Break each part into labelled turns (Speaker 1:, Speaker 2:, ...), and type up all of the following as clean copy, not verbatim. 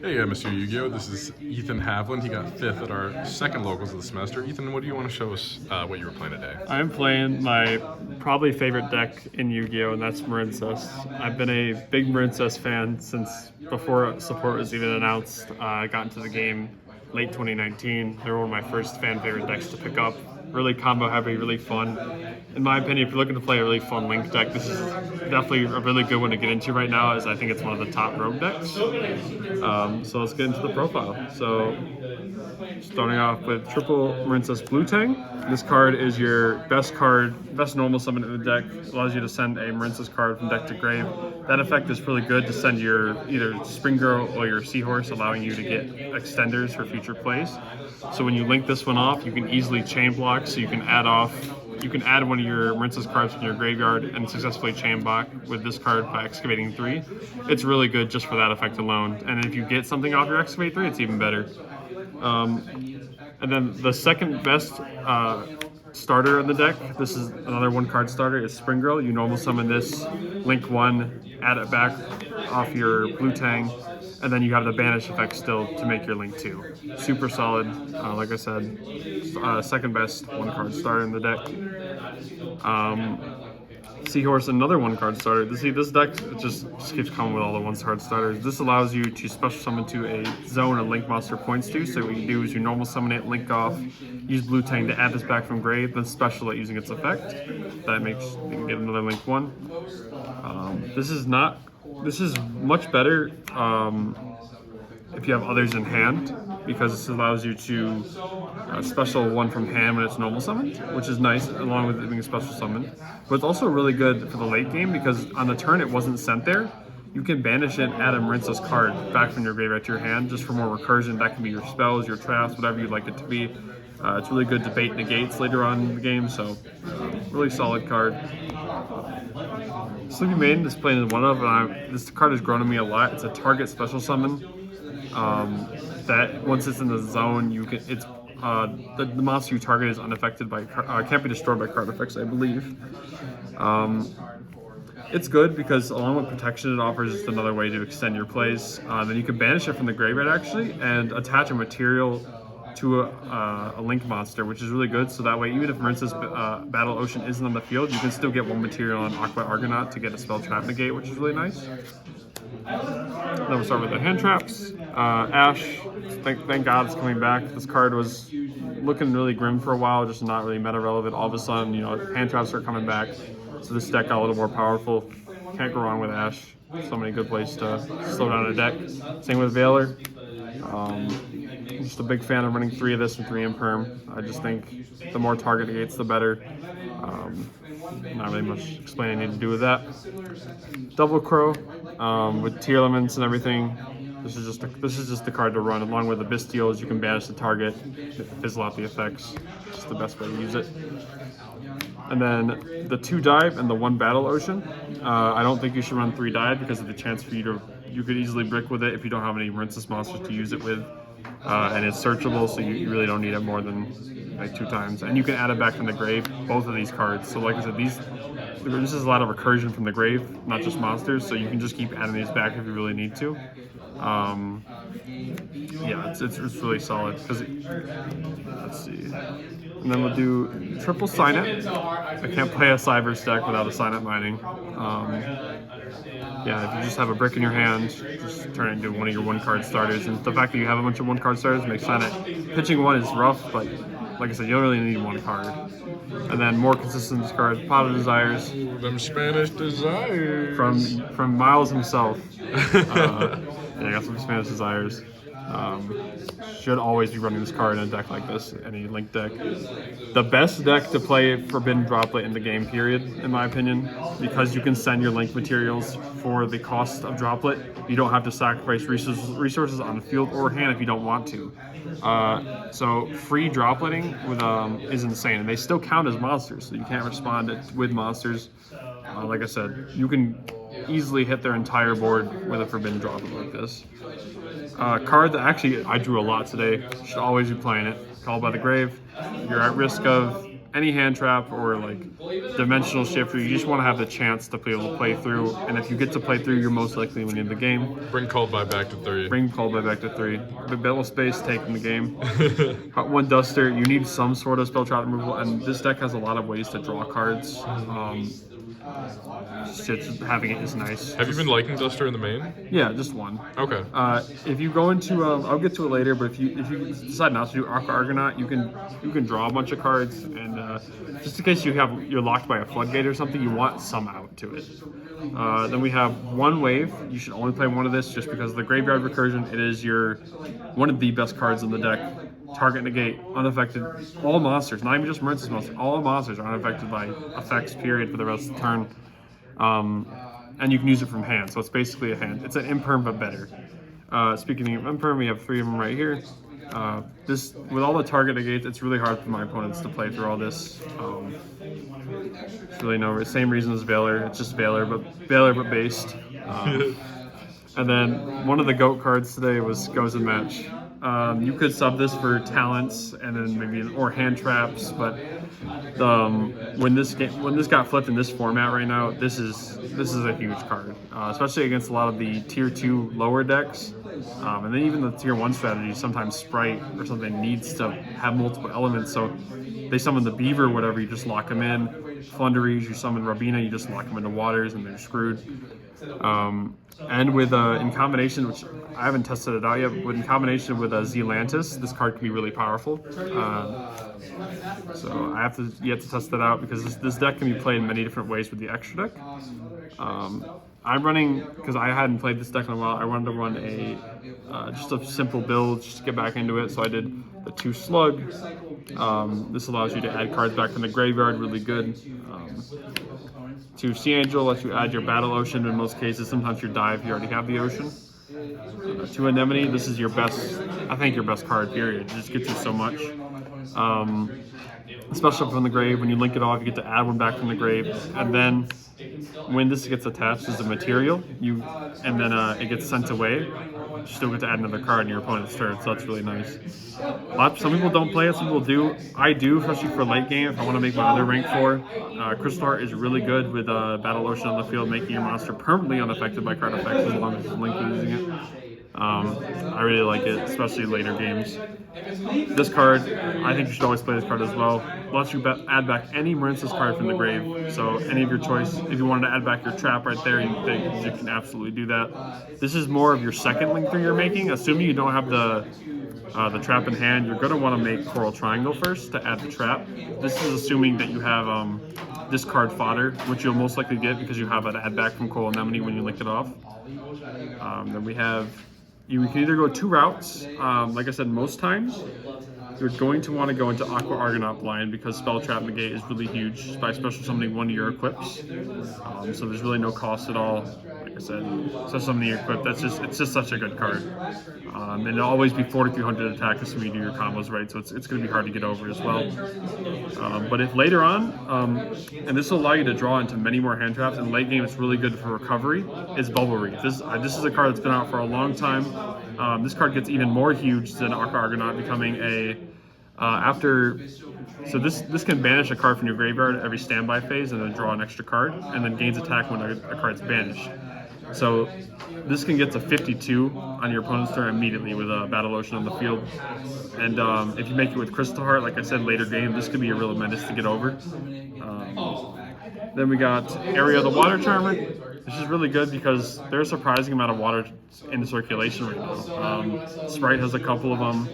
Speaker 1: Hey MSU Yu-Gi-Oh! This is Ethan Haviland. He got 5th at our second locals of the semester. Ethan, what do you want to show us what you were playing today?
Speaker 2: I'm playing my probably favorite deck in Yu-Gi-Oh! And that's Marincess. I've been a big Marincess fan since before support was even announced. I got into the game late 2019. They were one of my first fan favorite decks to pick up. Really combo heavy, really fun. In my opinion, if you're looking to play a really fun Link deck, this is definitely a really good one to get into right now, as I think it's one of the top rogue decks. So let's get into the profile. So starting off with triple Marincess Blue Tang. This card is your best normal summon in the deck. It allows you to send a Marincess card from deck to grave. That effect is really good to send your either Spring Girl or your Seahorse, allowing you to get extenders for future plays. So when you link this one off, you can easily chain block, so you can add one of your Marincess cards from your graveyard and successfully chain block with this card by excavating 3. It's really good just for that effect alone. And if you get something off your excavate 3, it's even better. And then the second best starter in the deck, this is another 1-card starter, is Spring Girl. You normal summon this, link 1, add it back off your Blue Tang, and then you have the banish effect still to make your link 2. Super solid, like I said, second best 1-card starter in the deck. Seahorse, another 1-card starter. This deck just keeps coming with all the 1-card starters. This allows you to special summon to a zone a link monster points to. So what you do is you normal summon it, link off, use Blue Tang to add this back from grave, then special it using its effect. That makes you can get another link 1. This is much better if you have others in hand, because this allows you to special 1 from hand when it's normal summoned, which is nice, along with it being a special summon. But it's also really good for the late game, because on the turn it wasn't sent there. You can banish it, add a Marincess card back from your graveyard to your hand, just for more recursion. That can be your spells, your traps, whatever you'd like it to be. It's really good to bait negates later on in the game, so really solid card. Sleepy Maiden is playing as one of, and this card has grown on me a lot. It's a target special summon. That once it's in the zone, the monster you target is unaffected by can't be destroyed by card effects, I believe. It's good because along with protection, it offers just another way to extend your plays. Then you can banish it from the graveyard actually and attach a material to a link monster, which is really good. So that way, even if Marincess Battle Ocean isn't on the field, you can still get 1 material on Aqua Argonaut to get a spell trap negate, which is really nice. Then we'll start with the hand traps. Ash, thank God it's coming back. This card was looking really grim for a while, just not really meta relevant. All of a sudden, hand traps are coming back, so this deck got a little more powerful. Can't go wrong with Ash. So many good ways to slow down a deck. Same with Veiler. I'm just a big fan of running 3 of this and 3 Imperm. I just think the more target negates, the better. Not really much explaining I need to do with that. Double Crow with tier elements and everything. This is just the card to run. Along with the Bestials, you can banish the target, fizzle out the effects. It's just the best way to use it. And then the 2 dive and the 1 battle ocean. I don't think you should run 3 dive because of the chance for you could easily brick with it if you don't have any Marincess monsters to use it with. And it's searchable, so you really don't need it more than like 2 times. And you can add it back from the grave, both of these cards. So like I said, this is a lot of recursion from the grave, not just monsters, so you can just keep adding these back if you really need to. Yeah, it's really solid. Let's see. And then we'll do triple Signet. I can't play a Cyber deck without a Signet mining. Yeah, if you just have a brick in your hand, just turn it into one of your 1-card starters. And the fact that you have a bunch of 1-card starters makes Signet. Pitching 1 is rough, but like I said, you don't really need 1 card. And then more consistent cards, Pot of Desires.
Speaker 1: Ooh, them Spanish desires.
Speaker 2: From Miles himself. Yeah, I got some Spanish Desires. Should always be running this card in a deck like this, any Link deck. The best deck to play Forbidden Droplet in the game, period, in my opinion, because you can send your Link materials for the cost of Droplet. You don't have to sacrifice resources on the field or hand if you don't want to. So free dropletting is insane, and they still count as monsters, so you can't respond with monsters. Like I said, you can easily hit their entire board with a Forbidden Droplet like this. Card that actually I drew a lot today. Should always be playing it. Called by the Grave. You're at risk of any hand trap or like dimensional shifter, you just want to have the chance to be able to play through. And if you get to play through, you're most likely winning the game.
Speaker 1: Bring Cold by back to 3.
Speaker 2: Bring Cold by back to 3. The battle space taking the game. Hot One Duster, you need some sort of spell trap removal, and this deck has a lot of ways to draw cards. Just having it is nice.
Speaker 1: Have you been liking Duster in the main?
Speaker 2: Yeah, just one.
Speaker 1: Okay.
Speaker 2: If you go into, I'll get to it later, but if you decide not to do Aqua Argonaut, you can draw a bunch of cards, and just in case you're locked by a floodgate or something, you want some out to it. Then we have one wave. You should only play one of this just because of the graveyard recursion. It is one of the best cards in the deck. Target negate, unaffected. All monsters, not even just Marincess monsters, all monsters are unaffected by effects, period, for the rest of the turn. And you can use it from hand, so it's basically a hand. It's an imperm, but better. Speaking of imperm, we have 3 of them right here. This, with all the target negates, it's really hard for my opponents to play through all this. It's really same reason as Valor. It's just Valor, but based. And then one of the GOAT cards today was Goes and Match. You could sub this for talents and then maybe or hand traps, but when this got flipped in this format right now, this is a huge card, especially against a lot of the tier 2 lower decks, and then even the tier 1 strategy. Sometimes Sprite or something needs to have multiple elements, so they summon the Beaver, whatever, you just lock them in. Flunderies, you summon Rabina, you just lock them into waters, and they're screwed. And with in combination, which I haven't tested it out yet, but in combination with Zealantis, this card can be really powerful. So I have to yet to test that out because this deck can be played in many different ways with the extra deck. I'm running, because I hadn't played this deck in a while, I wanted to run just a simple build just to get back into it. So I did the 2 slug. This allows you to add cards back from the graveyard, really good. 2 Sea Angel lets you add your Battle Ocean in most cases. Sometimes your dive, you already have the ocean. 2 Anemone, this is your best, I think your best card, period. It just gets you so much. Especially from the grave, when you link it off, you get to add one back from the grave. And then when this gets attached as a material, and then it gets sent away, you still get to add another card in your opponent's turn, so that's really nice. Some people don't play it, some people do. I do, especially for late game, if I want to make my other rank 4. Crystal Heart is really good with Battle Ocean on the field, making your monster permanently unaffected by card effects as long as it's linked with using it. I really like it, especially later games. This card, I think you should always play this card as well. Lets you add back any Marincess card from the grave. So any of your choice, if you wanted to add back your trap right there, you can absolutely do that. This is more of your second link through you're making. Assuming you don't have the trap in hand, you're going to want to make Coral Triangle first to add the trap. This is assuming that you have discard fodder, which you'll most likely get because you have an add back from Coral Anemone when you link it off. Then we have, you can either go 2 routes. Like I said, most times you're going to want to go into Aqua Argonaut blind because Spell Trap Negate is really huge by special summoning one of your equips. So there's really no cost at all. Like I said, special summoning your equip, it's just such a good card. And it'll always be 4300 attack assuming you do your combos right, so it's going to be hard to get over as well. But if later on, and this will allow you to draw into many more hand traps, and late game it's really good for recovery, is Bubble Reef. This is a card that's been out for a long time. This card gets even more huge than Aqua Argonaut, becoming a so this can banish a card from your graveyard every standby phase and then draw an extra card, and then gains attack when a card's banished. So this can get to 52 on your opponent's turn immediately with a Battle Ocean on the field. And if you make it with Crystal Heart, like I said, later game, this could be a real menace to get over. Then we got Area of the Water Charmer. This is really good because there's a surprising amount of water in the circulation right now. Sprite has a couple of them.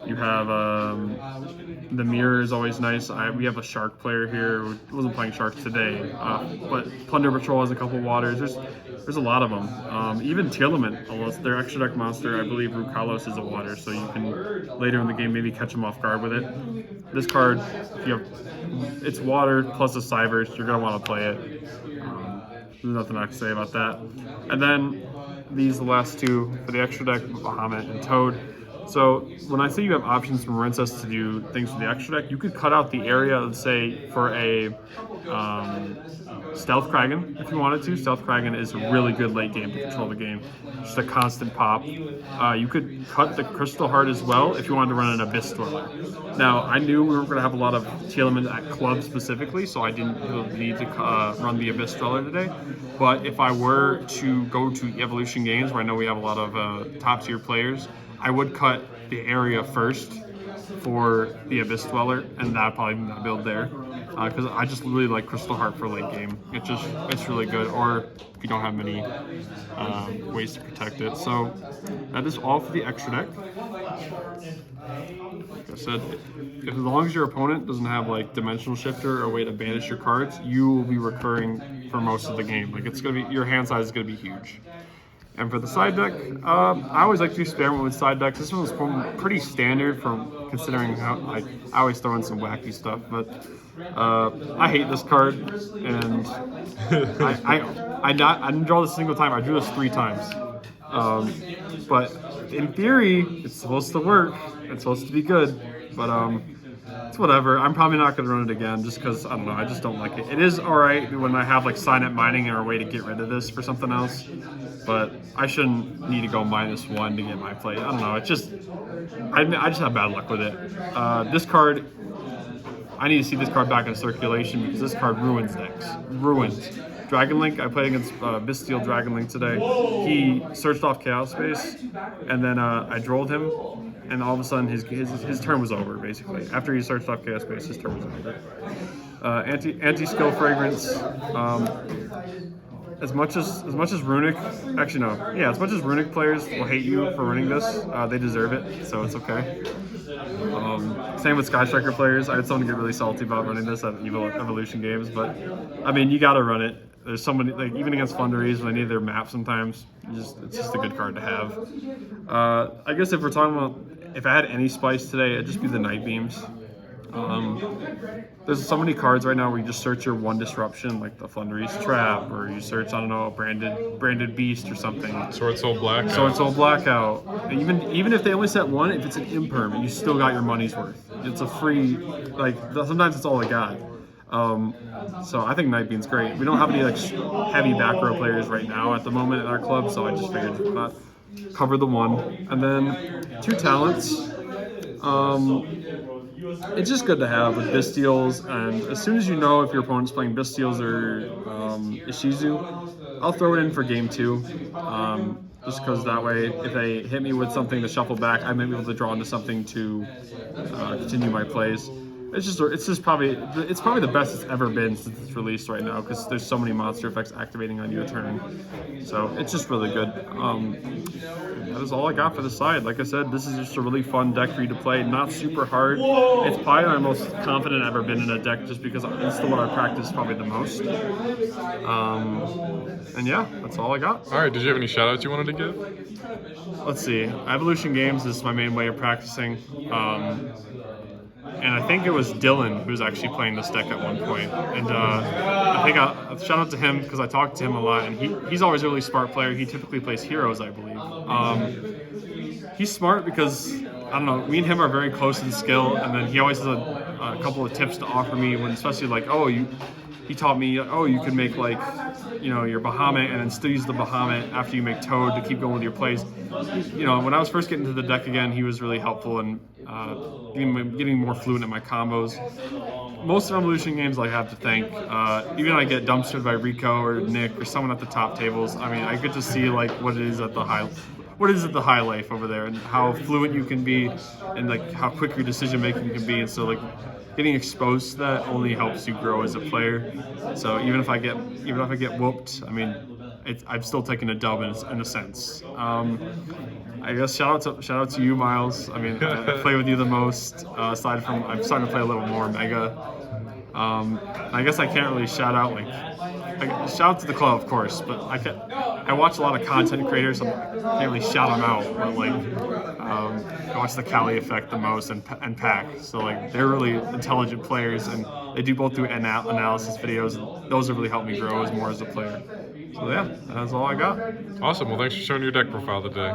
Speaker 2: You have the Mirror is always nice. We have a Shark player here. We wasn't playing Sharks today, but Plunder Patrol has a couple of waters. There's a lot of them. Even Tearlament, although it's their extra deck monster, I believe Rukalos is a water, so you can later in the game maybe catch them off guard with it. This card, it's water plus a Cybers, you're gonna want to play it. There's nothing I can say about that. And then the last 2 for the extra deck, Bahamut and Toad. So when I say you have options from Marincess to do things for the extra deck, you could cut out the area, let's say, for a Stealth Kraken if you wanted to. Stealth Kraken is a really good late game to control the game. Just a constant pop. You could cut the Crystal Heart as well if you wanted to run an Abyss Dweller. Now, I knew we weren't going to have a lot of Telemans at club specifically, so I didn't really need to run the Abyss Dweller today. But if I were to go to Evolution Games, where I know we have a lot of top tier players, I would cut the area first for the Abyss Dweller, and that'd probably be my build there. Because I just really like Crystal Heart for late game. It's really good. Or if you don't have many ways to protect it. So that is all for the extra deck. Like I said, as long as your opponent doesn't have like Dimensional Shifter or a way to banish your cards, you will be recurring for most of the game. Like it's gonna be, your hand size is gonna be huge. And for the side deck, I always like to experiment with side decks. This one was pretty standard for considering how I always throw in some wacky stuff. But I hate this card, and I didn't draw this a single time. I drew this 3 times. But in theory, it's supposed to work. It's supposed to be good. But it's whatever. I'm probably not going to run it again just because, I don't know, I just don't like it. It is alright when I have like Signet Mining or a way to get rid of this for something else. But I shouldn't need to go -1 to get my play. I don't know. It's just, I just have bad luck with it. This card, I need to see this card back in circulation because this card ruins decks. Ruins. Dragon Link, I played against Bisteel Dragon Link today. He searched off Chaos Space, and then I drolled him, and all of a sudden his turn was over, basically. After he searched off Chaos Space, his turn was over. Anti-skill Fragrance. As much as Runic, actually no, yeah, as much as Runic players will hate you for running this, they deserve it, so it's okay. Same with Sky Striker players. I had someone get really salty about running this at Evolution Games, but I mean, you gotta run it. There's so many, like even against Fundaries when they need their map sometimes, it's just a good card to have. I guess if we're talking about, if I had any spice today, it'd just be the Night Beams. There's so many cards right now where you just search your 1 disruption, like the Flundery's Trap, or you search, I don't know, a branded beast or something.
Speaker 1: Sword Soul Blackout.
Speaker 2: Sword Soul Blackout. Even if they only set 1, if it's an imperm, you still got your money's worth. It's a free, like sometimes it's all I got. So I think Night Beam's great. We don't have any like heavy back row players right now at the moment in our club, so I just figured to cover the 1, and then 2 talents. It's just good to have with Bisteels, and as soon as you know if your opponent's playing Bisteels or Ishizu, I'll throw it in for game 2. Just because that way, if they hit me with something to shuffle back, I might be able to draw into something to continue my plays. It's probably the best it's ever been since it's released right now because there's so many monster effects activating on your turn. So it's just really good. That is all I got for the side. Like I said, this is just a really fun deck for you to play. Not super hard. It's probably my most confident I've ever been in a deck just because it's the one I practice probably the most. And yeah, that's all I got.
Speaker 1: All right, did you have any shout outs you wanted to give?
Speaker 2: Let's see. Evolution Games is my main way of practicing. And I think it was Dylan who was actually playing this deck at one point. And I think shout out to him because I talked to him a lot, and he's always a really smart player. He typically plays heroes, I believe. He's smart because, I don't know, me and him are very close in skill, and then he always has a couple of tips to offer me when, especially like, he taught me, you can make like, your Bahamut and then still use the Bahamut after you make Toad to keep going with your plays. When I was first getting into the deck again, he was really helpful in getting more fluent in my combos. Most of Evolution Games I have to thank. Even I get dumpstered by Rico or Nick or someone at the top tables. I mean, I get to see like what it is at the high life over there and how fluent you can be and like how quick your decision making can be. And so like getting exposed to that only helps you grow as a player. So even if I get whooped, I mean, I'm still taking a dub in a sense. I guess shout out to you, Miles. I mean, I play with you the most. Aside from, I'm starting to play a little more Mega. I guess I can't really shout out shout out to the club, of course, but I watch a lot of content creators, so I can't really shout them out. But I watch the Cali Effect the most and Pack. So like they're really intelligent players, and they both do analysis videos. And those have really helped me grow more as a player. So yeah, that's all I got.
Speaker 1: Awesome. Well, thanks for showing your deck profile today.